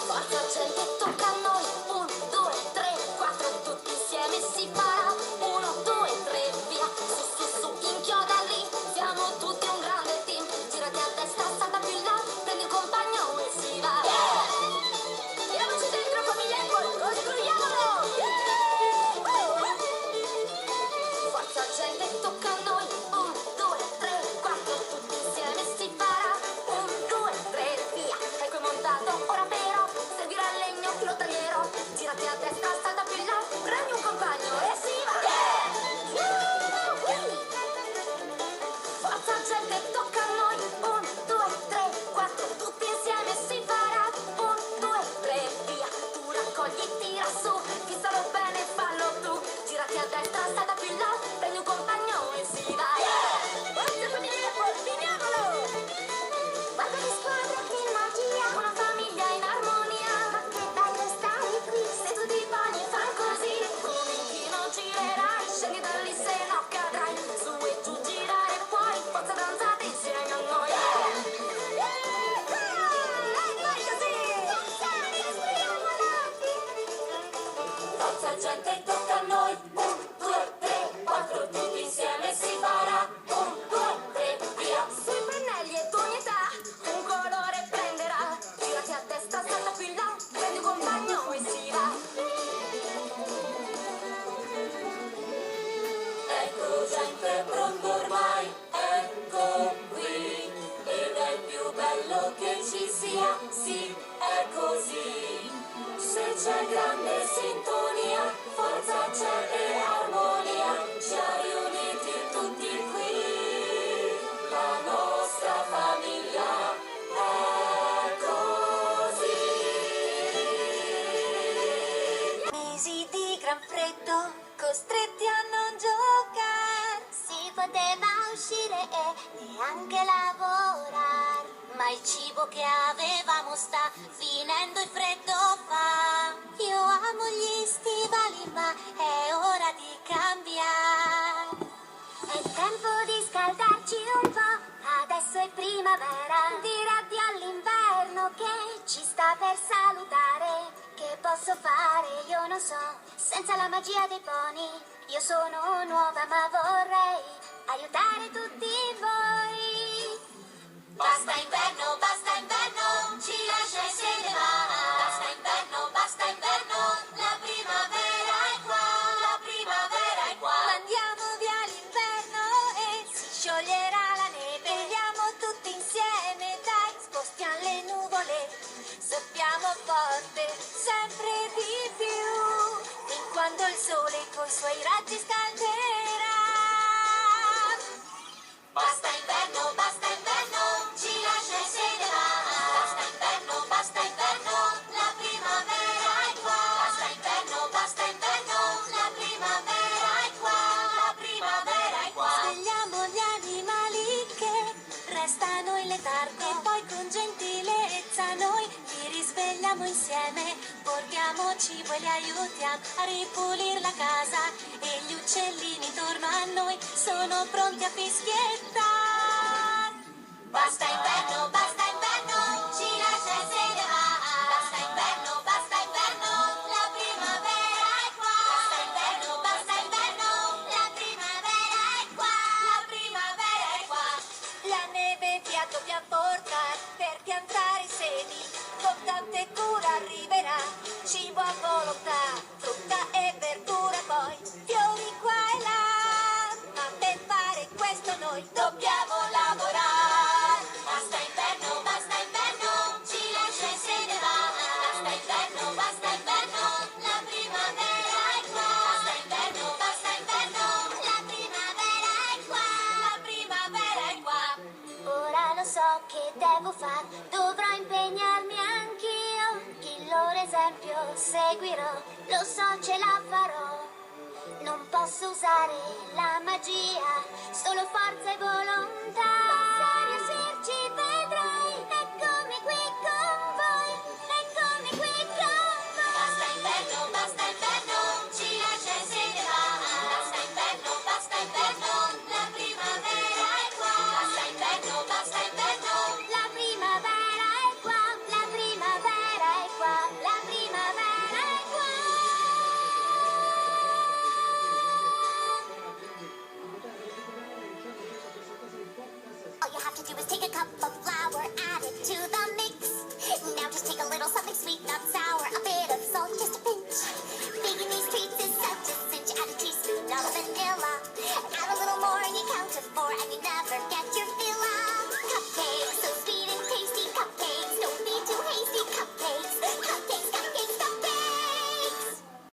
Forza gente, tocca a noi. 1, 2, 3, 4, tutti insieme si farà. 1, 2, 3, via. Su, su, su, inchioda lì. Siamo tutti un grande team. Girati a destra, salta più in là. Prendi il compagno e si va. Tiriamoci dentro, famiglia e poi costruiamolo. Forza gente, tocca a noi. 1, 2, 3, 4, tutti insieme si farà. 1, 2, 3, via. Ecco è montato, ora però servirà il legno pilottariero. Girati a destra, salta più in là. Prendi un compagno e si va. Forza gente, tocca a noi. 1, 2, 3, 4, tutti insieme si farà. 1, 2, 3, via. Tu raccogli, tira su. Fissalo bene, fallo tu. Girati a destra, salta più in là. Prendi un compagno e si va. Forza famiglia, poi finiamolo. Guarda che squadra, che magia. Una famiglia in armonia. Ma che bello stare qui. Se tutti i pani fanno così. Come in chi non girerai. Scendi da lì se no cadrai. Su e giù girare puoi. Forza danzate insieme a noi. E vai così. Forza gente, tocca a noi. 1, 2, 3, 4, tutti insieme si farà. 1, 2, 3, via. Sui pennelli e tu ogni età un colore prenderà. Girati a destra, salta più in là. Prendi un compagno e si va. Ecco gente pronto ormai, ecco qui. Ed è il più bello che ci sia, sì, è così. Se c'è grande sintonia, forza c'è e armonia, ci ha riuniti tutti qui. La nostra famiglia è così. Mesi di gran freddo, costretti a non giocare. Si poteva uscire e neanche lavorare. Ma il cibo che avevamo sta finendo, il freddo fa. Io amo gli stivali ma è ora di cambiare. È tempo di scaldarci un po', adesso è primavera. Dire addio all'inverno che ci sta per salutare. Che posso fare io non so, senza la magia dei pony. Io sono nuova ma vorrei aiutare tutti voi. Basta inverno, ci lascia e se ne va. Basta inverno, la primavera è qua. La primavera è qua. Mandiamo via l'inverno e si scioglierà la neve. Vogliamo tutti insieme, dai, spostiamo le nuvole. Soffiamo forte, sempre di più, fin quando il sole coi suoi raggi scalderà. Basta inverno, ci lascia e se ne va. Basta inverno, la primavera è qua. Basta inverno, la primavera è qua. La primavera è qua. Svegliamo gli animali che restano in letargo e poi con gentilezza noi li risvegliamo insieme. Portiamo cibo e li aiutiamo a ripulire la casa e gli uccellini intorno a noi sono pronti a fischiettare. Basta inverno, ci lascia e se ne va. Basta inverno, la primavera è qua. Basta inverno, la primavera è qua. La primavera è qua. La neve via dobbiamo portare per piantare i semi. Con tante cure arriverà cibo a volontà, frutta e verdura poi, fiori qua e là. Ma per fare questo noi dobbiamo lavorare. Basta inverno, ci lascia e se ne va. Basta inverno, la primavera è qua. Basta inverno, la primavera è qua. La primavera è qua. Ora lo so che devo far, dovrò impegnarmi anch'io. Il loro esempio seguirò, lo so ce la farò. Non posso usare la magia, solo forza e volontà.